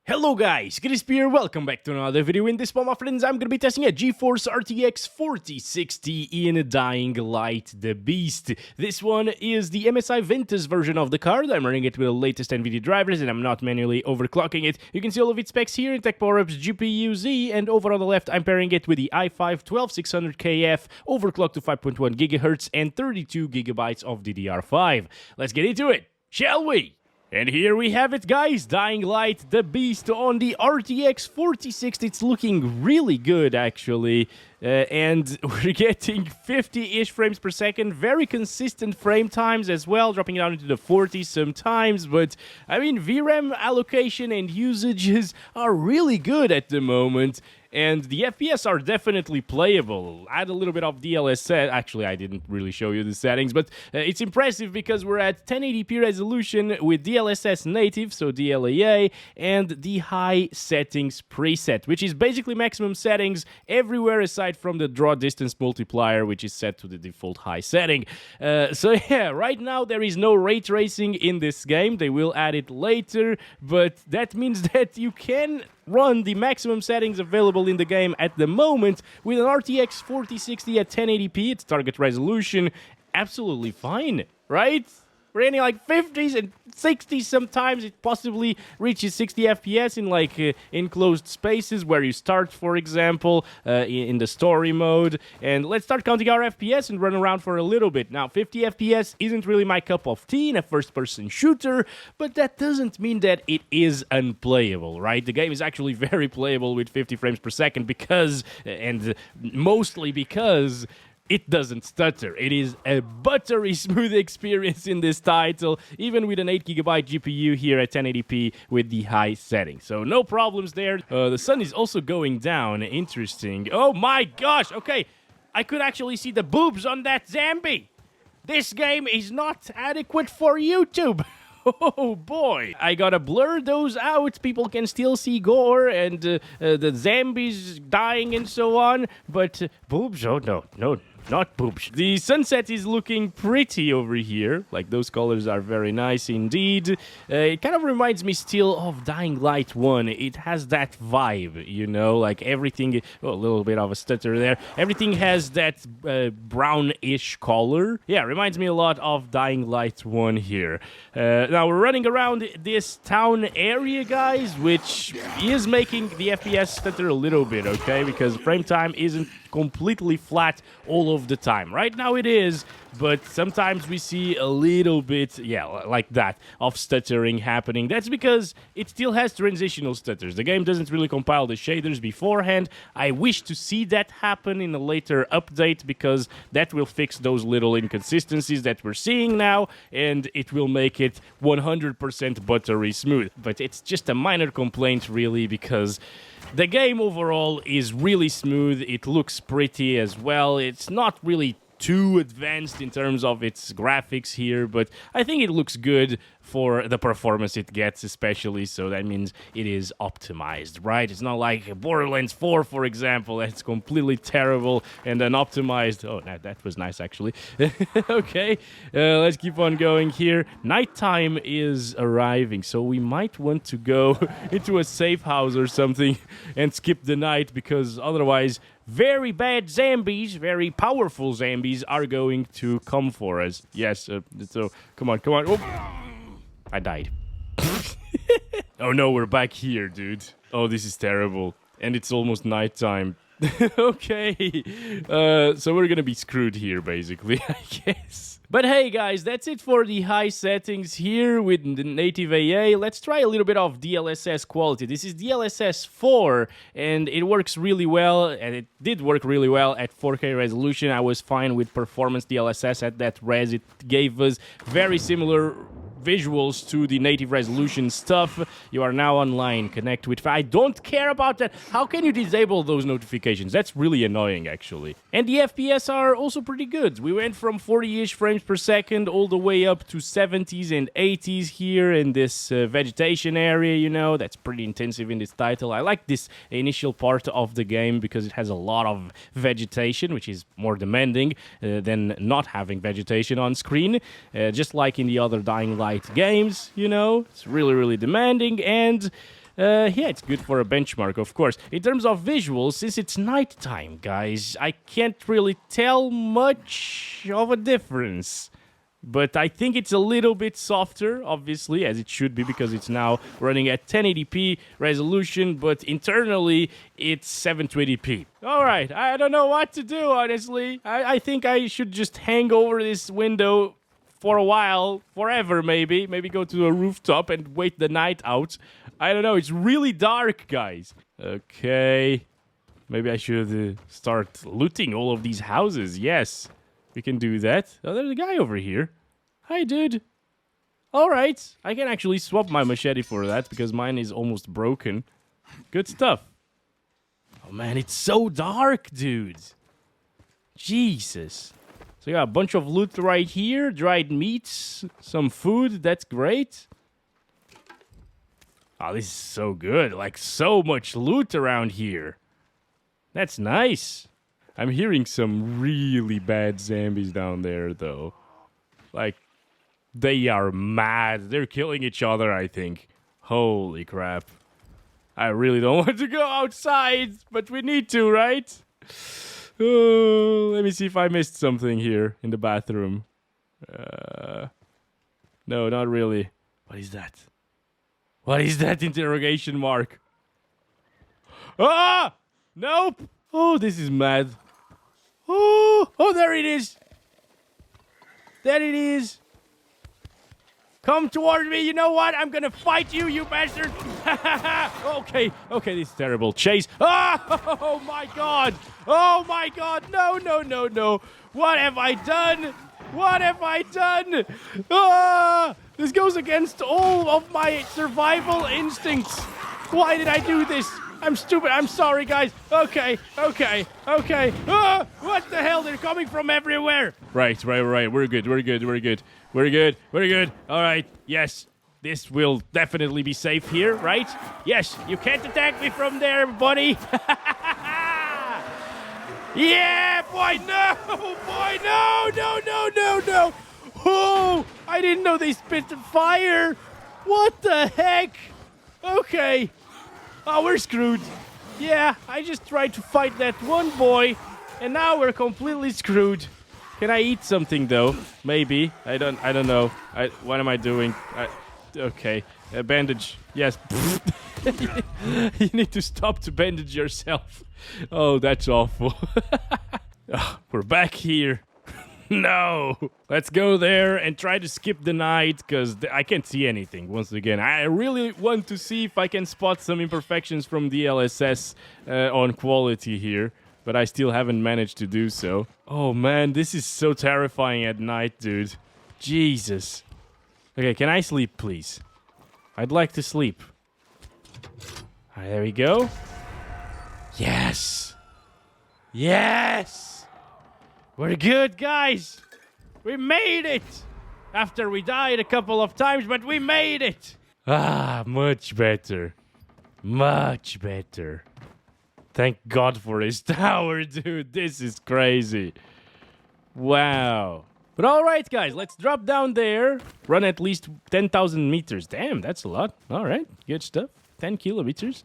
Hello guys, Crispy here, welcome back to another video. In this one, my friends, I'm gonna be testing a GeForce RTX 4060 in Dying Light the Beast. This one is the MSI Ventus version of the card. I'm running it with the latest Nvidia drivers and I'm not manually overclocking it. You can see all of its specs here in Tech Power-Up's GPU Z, and over on the left, I'm pairing it with the i5-12600KF, overclocked to 5.1 GHz and 32 GB of DDR5. Let's get into it, shall we? And here we have it, guys, Dying Light the Beast on the RTX 4060. It's looking really good, actually. And we're getting 50-ish frames per second, very consistent frame times as well, dropping down into the 40s sometimes, but I mean, VRAM allocation and usages are really good at the moment, and the FPS are definitely playable. Add a little bit of DLSS, actually I didn't really show you the settings, but it's impressive because we're at 1080p resolution with DLSS native, so DLAA, and the high settings preset, which is basically maximum settings everywhere aside from the draw distance multiplier, which is set to the default high setting. So yeah, right now there is no ray tracing in this game. They will add it later, but that means that you can run the maximum settings available in the game at the moment with an RTX 4060 at 1080p, its target resolution, absolutely fine, right? We're getting like 50s and 60s sometimes. It possibly reaches 60 FPS in like enclosed spaces where you start, for example, in the story mode. And let's start counting our FPS and run around for a little bit. Now, 50 FPS isn't really my cup of tea in a first-person shooter, but that doesn't mean that it is unplayable, right? The game is actually very playable with 50 frames per second because, and mostly because, it doesn't stutter. It is a buttery smooth experience in this title, even with an 8GB GPU here at 1080p with the high setting. So no problems there. The sun is also going down. Interesting. Oh my gosh. Okay, I could actually see the boobs on that zombie. This game is not adequate for YouTube. Oh boy, I gotta blur those out. People can still see gore and the zombies dying and so on, but boobs, oh no, not boobs. The sunset is looking pretty over here. Like, those colors are very nice indeed. It kind of reminds me still of Dying Light 1. It has that vibe, you know, like everything, oh, a little bit of a stutter there. Everything has that brownish color. Yeah, reminds me a lot of Dying Light 1 here. Now, we're running around this town area, guys, which is making the FPS stutter a little bit, okay? Because frame time isn't completely flat all of the time. Right now it is, but sometimes we see a little bit, yeah, like that, of stuttering happening. That's because it still has transitional stutters. The game doesn't really compile the shaders beforehand. I wish to see that happen in a later update because that will fix those little inconsistencies that we're seeing now, and it will make it 100% buttery smooth. But it's just a minor complaint, really, because the game overall is really smooth. It looks pretty as well. It's not really too advanced in terms of its graphics here, but I think it looks good for the performance it gets, especially, so that means it is optimized, right? It's not like Borderlands 4, for example, that's completely terrible and unoptimized. Oh, that was nice, actually. Okay, let's keep on going here. Nighttime is arriving, so we might want to go into a safe house or something and skip the night, because otherwise very bad zombies, very powerful zombies are going to come for us. Yes, so come on. Oh, I died. Oh no, we're back here, dude. Oh, this is terrible. And it's almost nighttime. Okay, so we're gonna be screwed here, basically, I guess. But hey, guys, that's it for the high settings here with the native AA. Let's try a little bit of DLSS quality. This is DLSS 4, and it works really well, and it did work really well at 4K resolution. I was fine with performance DLSS at that res. It gave us very similar visuals to the native resolution stuff. You are now online. Connect with... I don't care about that. How can you disable those notifications? That's really annoying, actually. And the FPS are also pretty good. We went from 40-ish frames per second all the way up to 70s and 80s here in this vegetation area, you know. That's pretty intensive in this title. I like this initial part of the game because it has a lot of vegetation, which is more demanding than not having vegetation on screen. Just like in the other Dying Light games, you know. It's really, really demanding, and Yeah, it's good for a benchmark, of course. In terms of visuals, since it's nighttime, guys, I can't really tell much of a difference. But I think it's a little bit softer, obviously, as it should be, because it's now running at 1080p resolution, but internally, it's 720p. Alright, I don't know what to do, honestly. I think I should just hang over this window for a while, forever maybe. Maybe go to a rooftop and wait the night out. I don't know, it's really dark, guys. Okay, maybe I should start looting all of these houses, yes. We can do that. Oh, there's a guy over here. Hi, dude. Alright, I can actually swap my machete for that because mine is almost broken. Good stuff. Oh man, it's so dark, dude. Jesus. So yeah, a bunch of loot right here. Dried meats, some food, that's great. Oh, this is so good. Like, so much loot around here. That's nice. I'm hearing some really bad zombies down there, though. Like, they are mad. They're killing each other, I think. Holy crap. I really don't want to go outside, but we need to, right? Oh, let me see if I missed something here in the bathroom. No, not really. What is that? What is that interrogation mark? Ah! Nope! Oh, this is mad. Oh, there it is. There it is. Come toward me. You know what? I'm gonna fight you, you bastard. Okay, this is terrible. Chase. Oh my god. Oh my god. No. What have I done? What have I done? This goes against all of my survival instincts. Why did I do this? I'm stupid. I'm sorry, guys. Okay. What the hell? They're coming from everywhere. Right. We're good. All right. Yes. This will definitely be safe here, right? Yes. You can't attack me from there, buddy. Yeah, boy. No. Boy, no. Oh, I didn't know they spit fire. What the heck? Okay. Oh, we're screwed. Yeah, I just tried to fight that one boy, and now we're completely screwed. Can I eat something though? Maybe. I don't know. What am I doing? Okay. A bandage. Yes. You need to stop to bandage yourself. Oh, that's awful. Oh, we're back here. No! Let's go there and try to skip the night, because I can't see anything, once again. I really want to see if I can spot some imperfections from DLSS on quality here, but I still haven't managed to do so. Oh man, this is so terrifying at night, dude. Jesus. Okay, can I sleep, please? I'd like to sleep. Alright, there we go. Yes! Yes! We're good, guys! We made it! After we died a couple of times, but we made it! Ah, much better. Much better. Thank God for this tower, dude. This is crazy. Wow. But alright, guys, let's drop down there. Run at least 10,000 meters. Damn, that's a lot. Alright, good stuff. 10 kilometers.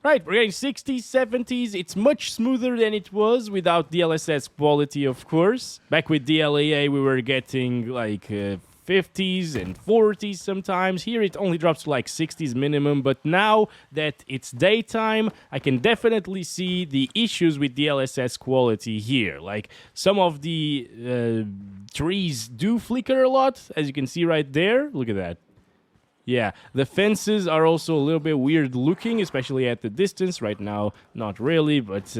Right, we're getting 60s, 70s. It's much smoother than it was without DLSS quality, of course. Back with DLAA, we were getting like 50s and 40s sometimes. Here it only drops to like 60s minimum, but now that it's daytime, I can definitely see the issues with DLSS quality here. Like, some of the trees do flicker a lot, as you can see right there. Look at that. Yeah, the fences are also a little bit weird looking, especially at the distance. Right now, not really, but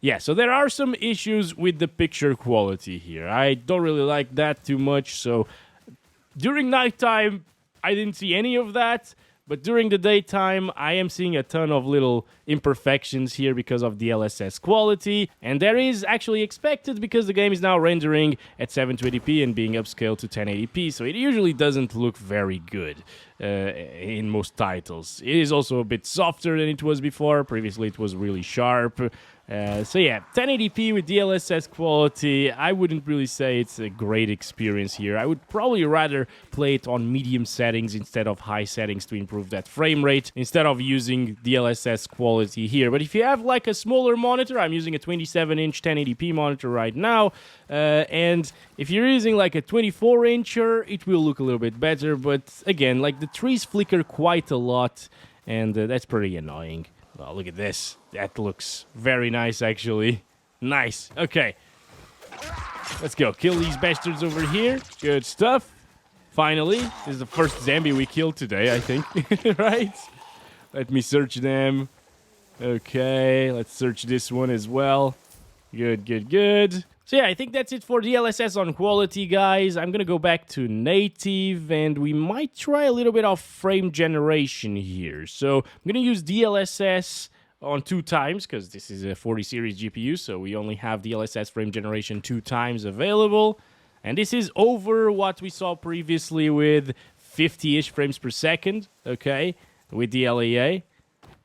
yeah, so there are some issues with the picture quality here. I don't really like that too much, so during nighttime, I didn't see any of that, but during the daytime, I am seeing a ton of little imperfections here because of DLSS quality, and there is actually expected because the game is now rendering at 720p and being upscaled to 1080p, so it usually doesn't look very good. in most titles. It is also a bit softer than it was before. Previously, it was really sharp. So yeah, 1080p with DLSS quality, I wouldn't really say it's a great experience here. I would probably rather play it on medium settings instead of high settings to improve that frame rate, instead of using DLSS quality here. But if you have like a smaller monitor, I'm using a 27-inch 1080p monitor right now, and if you're using like a 24-incher, it will look a little bit better, but again, like the trees flicker quite a lot, and that's pretty annoying. Oh, look at this. That looks very nice, actually. Nice. Okay. Let's go. Kill these bastards over here. Good stuff. Finally. This is the first zombie we killed today, I think. Right? Let me search them. Okay. Let's search this one as well. Good, good, good. So yeah, I think that's it for DLSS on quality, guys. I'm gonna go back to native, and we might try a little bit of frame generation here. So I'm gonna use DLSS on 2 times, because this is a 40 series GPU, so we only have DLSS frame generation 2 times available. And this is over what we saw previously with 50-ish frames per second, okay, with DLAA.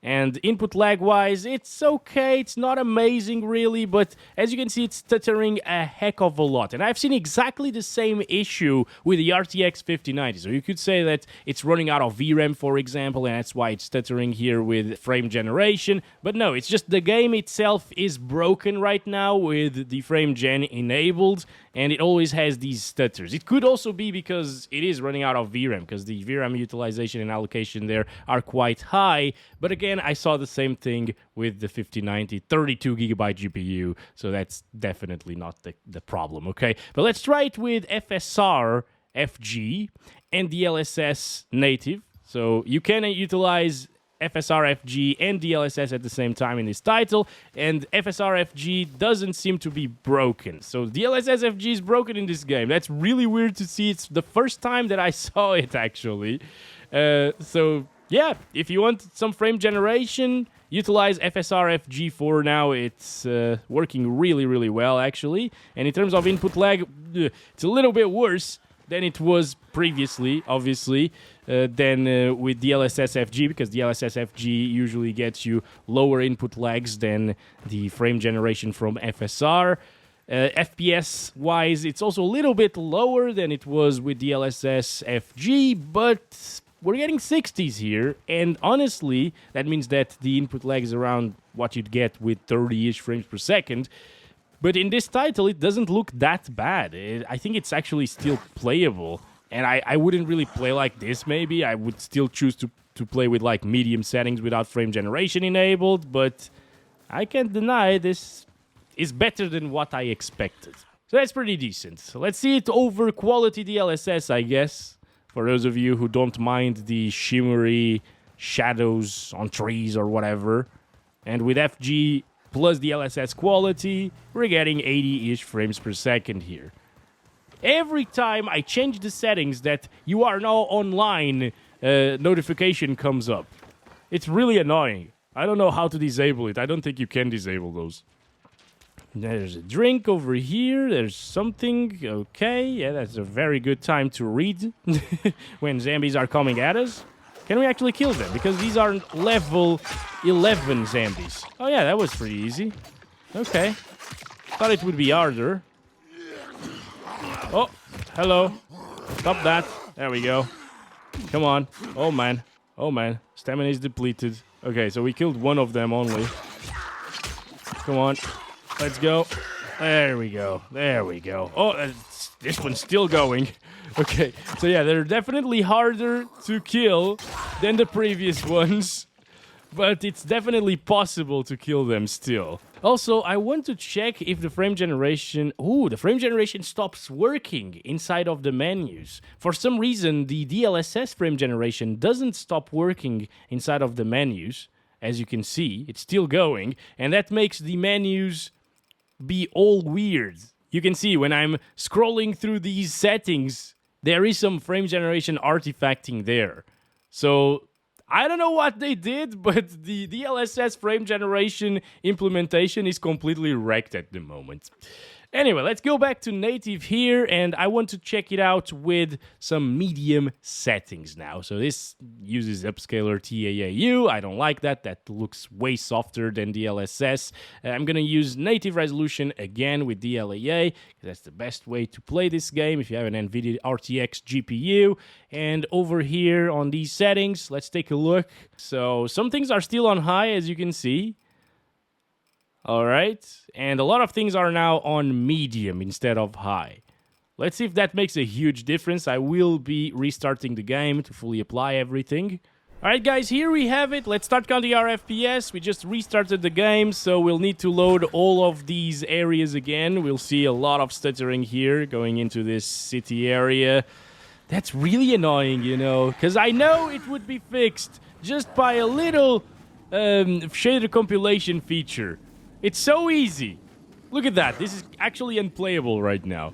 And input lag-wise, it's okay. It's not amazing, really, but as you can see, it's stuttering a heck of a lot. And I've seen exactly the same issue with the RTX 5090. So you could say that it's running out of VRAM, for example, and that's why it's stuttering here with frame generation. But no, it's just the game itself is broken right now with the frame gen enabled, and it always has these stutters. It could also be because it is running out of VRAM, because the VRAM utilization and allocation there are quite high. But again, I saw the same thing with the 5090 32GB GPU, so that's definitely not the problem, okay? But let's try it with FSR FG and DLSS native. So you can utilize FSR FG and DLSS at the same time in this title, and FSR FG doesn't seem to be broken. So DLSS FG is broken in this game. That's really weird to see. It's the first time that I saw it, actually. So yeah, if you want some frame generation, utilize FSR FG for now. It's working really, really well, actually. And in terms of input lag, it's a little bit worse than it was previously, obviously, than with DLSS FG, because DLSS FG usually gets you lower input lags than the frame generation from FSR. FPS-wise, it's also a little bit lower than it was with DLSS FG, but we're getting 60s here, and honestly, that means that the input lag is around what you'd get with 30-ish frames per second. But in this title, it doesn't look that bad. I think it's actually still playable. And I wouldn't really play like this, maybe. I would still choose to play with like medium settings without frame generation enabled. But I can't deny this is better than what I expected. So that's pretty decent. So let's see it over quality DLSS, I guess. For those of you who don't mind the shimmery shadows on trees or whatever. And with FG plus DLSS quality, we're getting 80-ish frames per second here. Every time I change the settings that you are now online, notification comes up. It's really annoying. I don't know how to disable it. I don't think you can disable those. There's a drink over here. There's something. Okay, yeah, that's a very good time to read when zombies are coming at us. Can we actually kill them? Because these are level 11 zombies. Oh yeah, that was pretty easy. Okay. Thought it would be harder. Oh, hello. Stop that. There we go. Come on. Oh man. Oh man. Stamina is depleted. Okay, so we killed one of them only. Come on. Let's go. There we go. There we go. Oh, this one's still going. Okay, so yeah, they're definitely harder to kill than the previous ones, but it's definitely possible to kill them still. Also, I want to check if the frame generation... Ooh, the frame generation stops working inside of the menus. For some reason, the DLSS frame generation doesn't stop working inside of the menus. As you can see, it's still going, and that makes the menus be all weird. You can see when I'm scrolling through these settings, there is some frame generation artifacting there. So, I don't know what they did, but the DLSS frame generation implementation is completely wrecked at the moment. Anyway, let's go back to native here, and I want to check it out with some medium settings now. So this uses upscaler TAAU. I don't like that. That looks way softer than DLSS. I'm going to use native resolution again with DLAA. That's the best way to play this game if you have an Nvidia RTX GPU. And over here on these settings, let's take a look. So some things are still on high, as you can see. All right, and a lot of things are now on medium instead of high. Let's see if that makes a huge difference. I will be restarting the game to fully apply everything. All right, guys, here we have it. Let's start counting our FPS. We just restarted the game, so we'll need to load all of these areas again. We'll see a lot of stuttering here going into this city area. That's really annoying, you know, because I know it would be fixed just by a little shader compilation feature. It's so easy. Look at that. This is actually unplayable right now.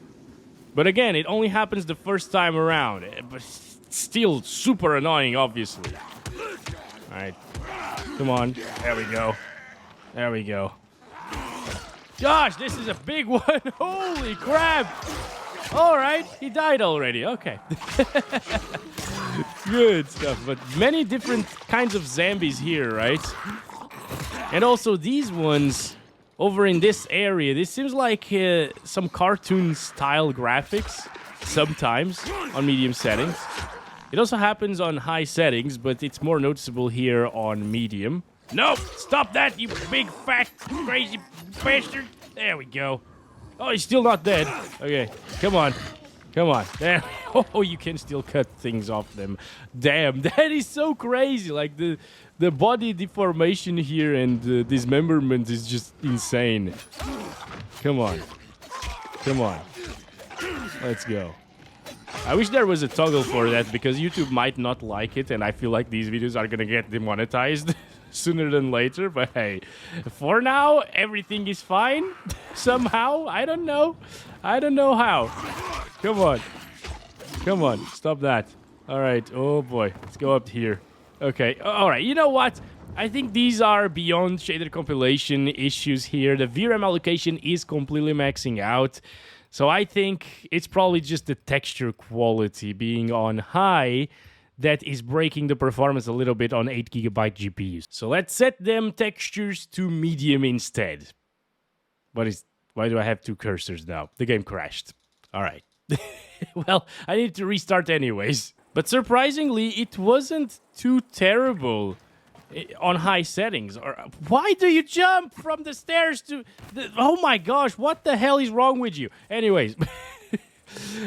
But again, it only happens the first time around. But it's still super annoying, obviously. Alright. Come on. There we go. There we go. Gosh, this is a big one. Holy crap. Alright, he died already. Okay. Good stuff. But many different kinds of zombies here, right? And also these ones over in this area, this seems like some cartoon-style graphics sometimes on medium settings. It also happens on high settings, but it's more noticeable here on medium. Nope! Stop that, you big, fat, crazy bastard! There we go. Oh, he's still not dead. Okay, come on. Come on. There. Oh, you can still cut things off them. Damn, that is so crazy. Like, the body deformation here and dismemberment is just insane. Come on. Come on. Let's go. I wish there was a toggle for that, because YouTube might not like it, and I feel like these videos are gonna get demonetized sooner than later. But hey, for now, everything is fine. Somehow. I don't know. I don't know how. Come on. Come on. Stop that. All right. Oh, boy. Let's go up here. Okay. All right. You know what? I think these are beyond shader compilation issues here. The VRAM allocation is completely maxing out. So I think it's probably just the texture quality being on high that is breaking the performance a little bit on 8GB GPUs. So let's set them textures to medium instead. Why do I have two cursors now? The game crashed. All right. Well, I need to restart anyways. But surprisingly, it wasn't too terrible on high settings. Or why do you jump from the stairs to the... Oh my gosh, what the hell is wrong with you? Anyways,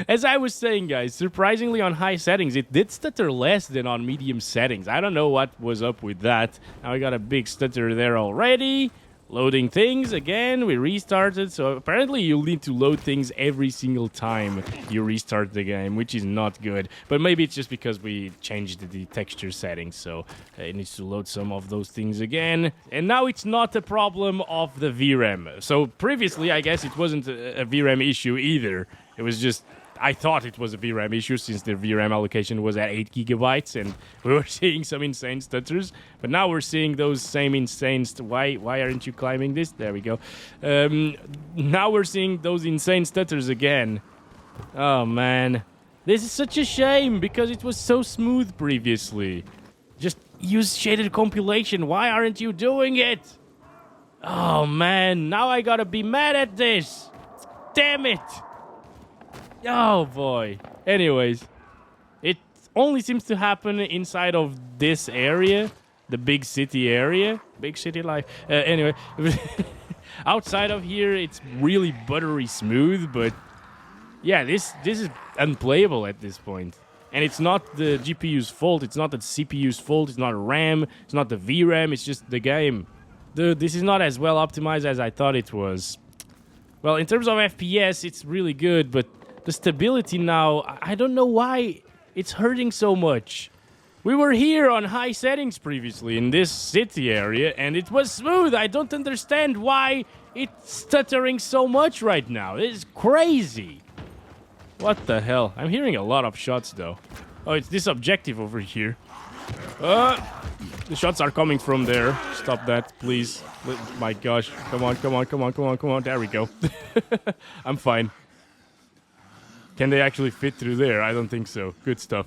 as I was saying, guys, surprisingly on high settings, it did stutter less than on medium settings. I don't know what was up with that. Now I got a big stutter there already. Loading things again, we restarted, so apparently you'll need to load things every single time you restart the game, which is not good. But maybe it's just because we changed the texture settings, so it needs to load some of those things again. And now it's not a problem of the VRAM. So previously, I guess it wasn't a VRAM issue either. It was just... I thought it was a VRAM issue since the VRAM allocation was at 8GB and we were seeing some insane stutters. But now we're seeing those same insane... Why aren't you climbing this? There we go. Now we're seeing those insane stutters again. Oh, man. This is such a shame because it was so smooth previously. Just use shaded compilation. Why aren't you doing it? Oh, man. Now I gotta be mad at this. Damn it. Oh, boy. Anyways, it only seems to happen inside of this area, the big city area. Big city life. Anyway, outside of here, it's really buttery smooth, but yeah, this is unplayable at this point. And it's not the GPU's fault, it's not the CPU's fault, it's not RAM, it's not the VRAM, it's just the game. This is not as well optimized as I thought it was. Well, in terms of FPS, it's really good, but the stability now, I don't know why it's hurting so much. We were here on high settings previously in this city area, and it was smooth. I don't understand why it's stuttering so much right now. It's crazy. What the hell? I'm hearing a lot of shots, though. Oh, it's this objective over here. The shots are coming from there. Stop that, please. My gosh. Come on, come on, come on, come on, come on. There we go. I'm fine. Can they actually fit through there? I don't think so. Good stuff.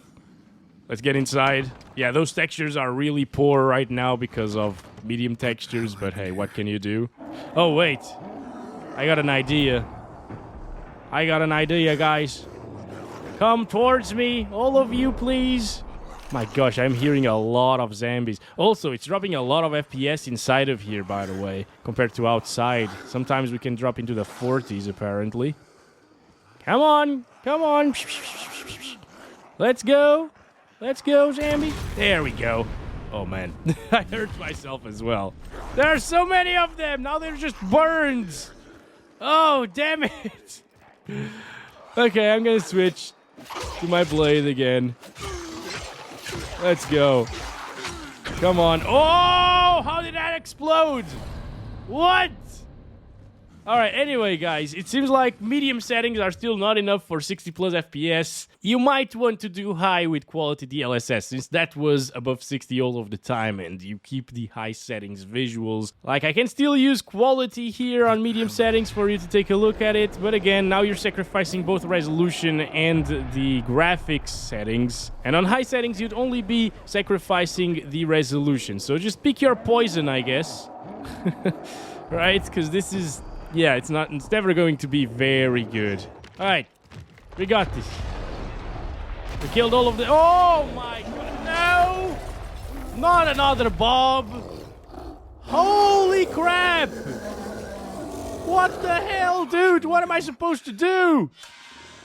Let's get inside. Yeah, those textures are really poor right now because of medium textures, but hey, what can you do? Oh, wait. I got an idea. I got an idea, guys. Come towards me, all of you, please. My gosh, I'm hearing a lot of zombies. Also, it's dropping a lot of FPS inside of here, by the way, compared to outside. Sometimes we can drop into the 40s, apparently. Come on, come on. Let's go. Let's go, zombie. There we go. Oh, man. I hurt myself as well. There are so many of them. Now they're just burns. Oh, damn it. Okay, I'm going to switch to my blade again. Let's go. Come on. Oh, how did that explode? What? All right, anyway, guys, it seems like medium settings are still not enough for 60 plus FPS. You might want to do high with quality DLSS, since that was above 60 all of the time, and you keep the high settings visuals. Like, I can still use quality here on medium settings for you to take a look at it, but again, now you're sacrificing both resolution and the graphics settings. And on high settings, you'd only be sacrificing the resolution. So just pick your poison, I guess. Right? Because this is... yeah, it's never going to be very good. Alright, we got this. We killed all of the... oh my god, no! Not another Bob! Holy crap! What the hell, dude? What am I supposed to do?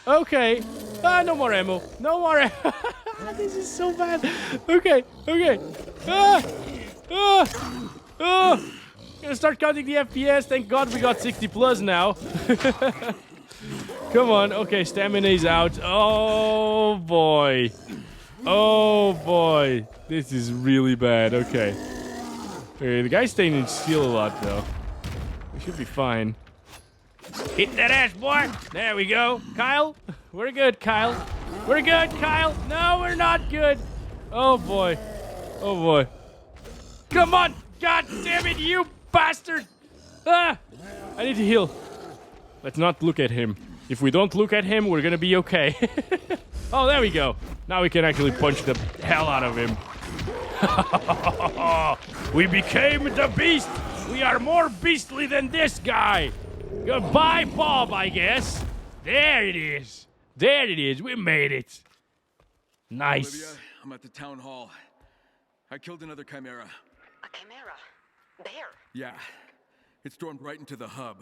Okay. No more ammo. No more ammo. This is so bad. Okay, okay. Gonna start counting the FPS. Thank God we got 60 plus now. Come on. Okay, stamina's out. Oh boy. Oh boy. This is really bad. Okay. Okay, the guy's staying in steel a lot though. We should be fine. Hit that ass, boy. There we go. Kyle. We're good, Kyle. We're good, Kyle. No, we're not good. Oh boy. Oh boy. Come on. God damn it, you bastard! Ah! I need to heal. Let's not look at him. If we don't look at him, we're gonna be okay. Oh, there we go. Now we can actually punch the hell out of him. We became the beast! We are more beastly than this guy! Goodbye, Bob, I guess. There it is. There it is. We made it. Nice. Olivia, I'm at the town hall. I killed another chimera. A chimera? There? Yeah. It stormed right into the hub.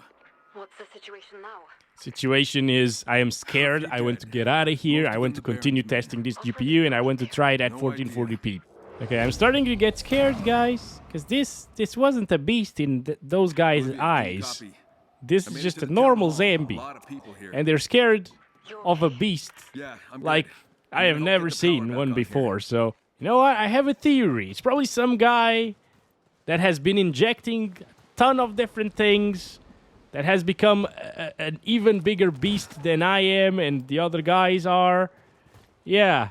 What's the situation now? Situation is, I am scared. I want to get out of here. I want to continue testing this GPU, and I want to try it at 1440p. Okay, I'm starting to get scared, guys, because this wasn't a beast in those guys' eyes. This is just a normal zombie, and they're scared of a beast like I have never seen one before. So, you know what? I have a theory. It's probably some guy that has been injecting a ton of different things, that has become an even bigger beast than I am and the other guys are. Yeah,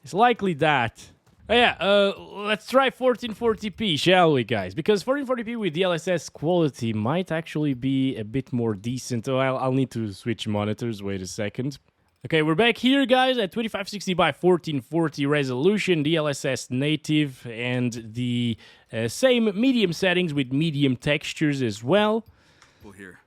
it's likely that. Yeah, let's try 1440p, shall we, guys? Because 1440p with DLSS quality might actually be a bit more decent. Oh, I'll need to switch monitors. Wait a second. Okay, we're back here, guys, at 2560 by 1440 resolution, DLSS native, and the same medium settings with medium textures as well.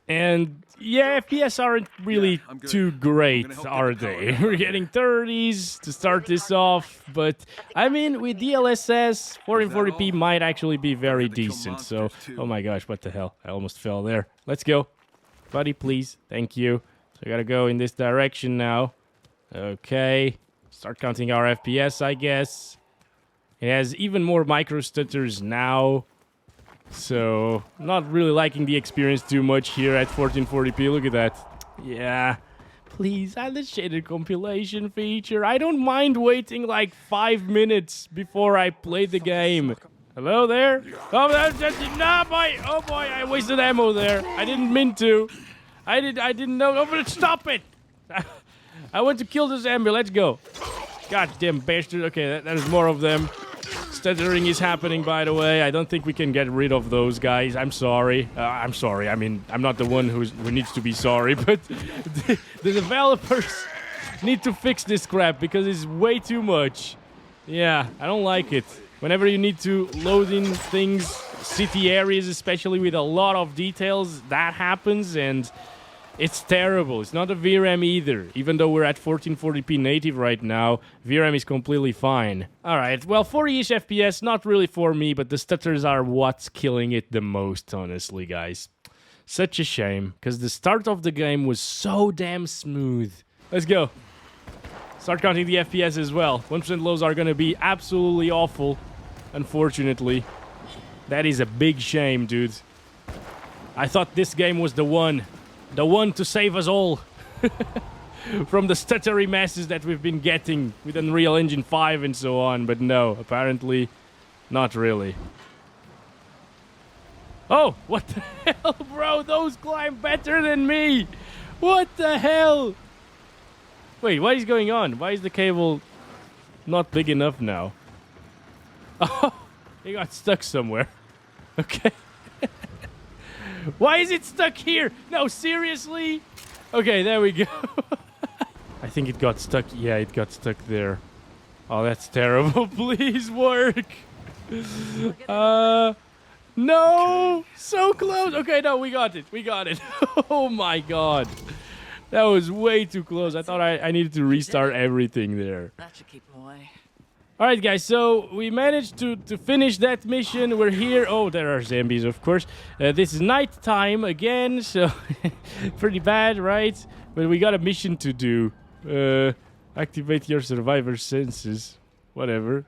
And yeah, FPS aren't really too great, are they? We're getting 30s to start this off, but I mean, with DLSS, 1440p might actually be very decent. So, oh my gosh, what the hell? I almost fell there. Let's go. Buddy, please. Thank you. So I gotta go in this direction now. Okay. Start counting our FPS, I guess. It has even more micro stutters now. So, not really liking the experience too much here at 1440p. Look at that. Yeah. Please, add the shaded compilation feature. I don't mind waiting like 5 minutes before I play the game. Hello there? Oh, no, boy. Oh boy, I wasted ammo there. I didn't mean to. I didn't know. Oh, but stop it. I want to kill this zombie. Let's go. God damn bastard. Okay, there's more of them. stuttering is happening, by the way. I don't think we can get rid of those guys. I'm sorry. I'm sorry. I mean, I'm not the one who needs to be sorry, but the developers need to fix this crap because it's way too much. Yeah, I don't like it. Whenever you need to load in things, city areas especially with a lot of details, that happens and it's terrible. It's not a VRAM either. Even though we're at 1440p native right now, VRAM is completely fine. Alright, well 40-ish FPS, not really for me, but the stutters are what's killing it the most, honestly, guys. Such a shame, because the start of the game was so damn smooth. Let's go. Start counting the FPS as well. 1% lows are gonna be absolutely awful, unfortunately. That is a big shame, dude. I thought this game was the one to save us all from the stuttery messes that we've been getting with Unreal Engine 5 and so on, but no, apparently not really. Oh, what the hell, bro? Those climb better than me. What the hell? Wait, what is going on? Why is the cable not big enough now? Oh, it got stuck somewhere. Okay. Why is it stuck here? No, seriously? Okay, there we go. I think it got stuck. Yeah, it got stuck there. Oh, that's terrible. Please work. No. So close. Okay, no, we got it. We got it. Oh my god. That was way too close. I thought I needed to restart everything there. That should keep them away. Alright guys, so we managed to finish that mission. We're here. Oh, there are zombies, of course. This is night time again, so pretty bad, right? But we got a mission to do. Activate your survivor senses. Whatever.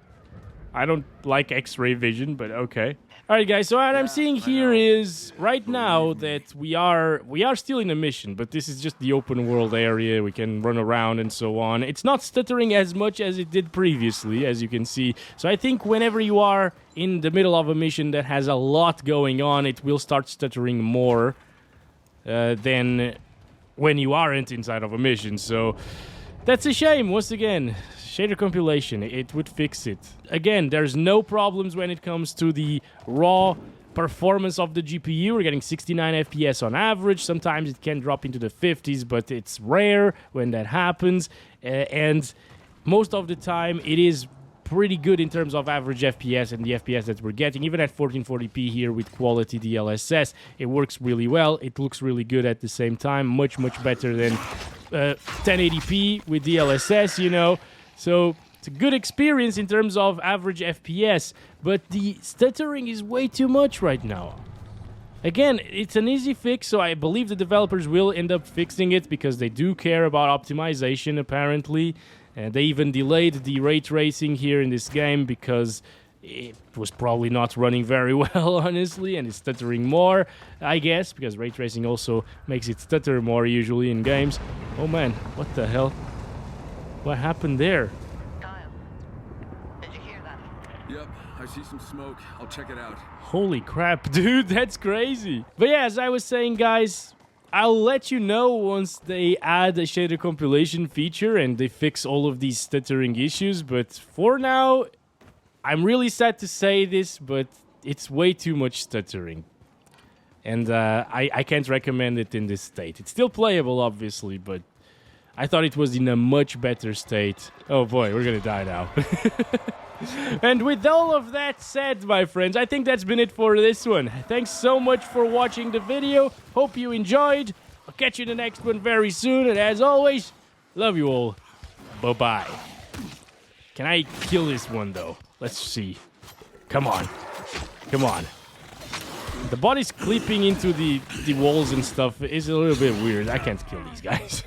I don't like X-ray vision, but okay. Alright guys, so what I'm seeing here is right now that we are still in a mission, but this is just the open world area. We can run around and so on. It's not stuttering as much as it did previously, as you can see. So I think whenever you are in the middle of a mission that has a lot going on, it will start stuttering more than when you aren't inside of a mission. So that's a shame, once again. Shader compilation, it would fix it. Again, there's no problems when it comes to the raw performance of the GPU. We're getting 69 FPS on average. Sometimes it can drop into the 50s, but it's rare when that happens. And most of the time, it is pretty good in terms of average FPS and the FPS that we're getting. Even at 1440p here with quality DLSS, it works really well. It looks really good at the same time. Much, much better than 1080p with DLSS, you know. So it's a good experience in terms of average FPS, but the stuttering is way too much right now. Again, it's an easy fix, so I believe the developers will end up fixing it because they do care about optimization, apparently. And they even delayed the ray tracing here in this game because it was probably not running very well, honestly, and it's stuttering more, I guess, because ray tracing also makes it stutter more usually in games. Oh man, what the hell? What happened there? Kyle, did you hear that? Yep, I see some smoke. I'll check it out. Holy crap, dude, that's crazy. But yeah, as I was saying, guys, I'll let you know once they add a shader compilation feature and they fix all of these stuttering issues. But for now, I'm really sad to say this, but it's way too much stuttering. And I can't recommend it in this state. It's still playable, obviously, but I thought it was in a much better state. Oh boy, we're gonna die now. And with all of that said, my friends, I think that's been it for this one. Thanks so much for watching the video. Hope you enjoyed. I'll catch you in the next one very soon. And as always, love you all. Bye-bye. Can I kill this one, though? Let's see. Come on. Come on. The body's clipping into the walls and stuff is a little bit weird. I can't kill these guys.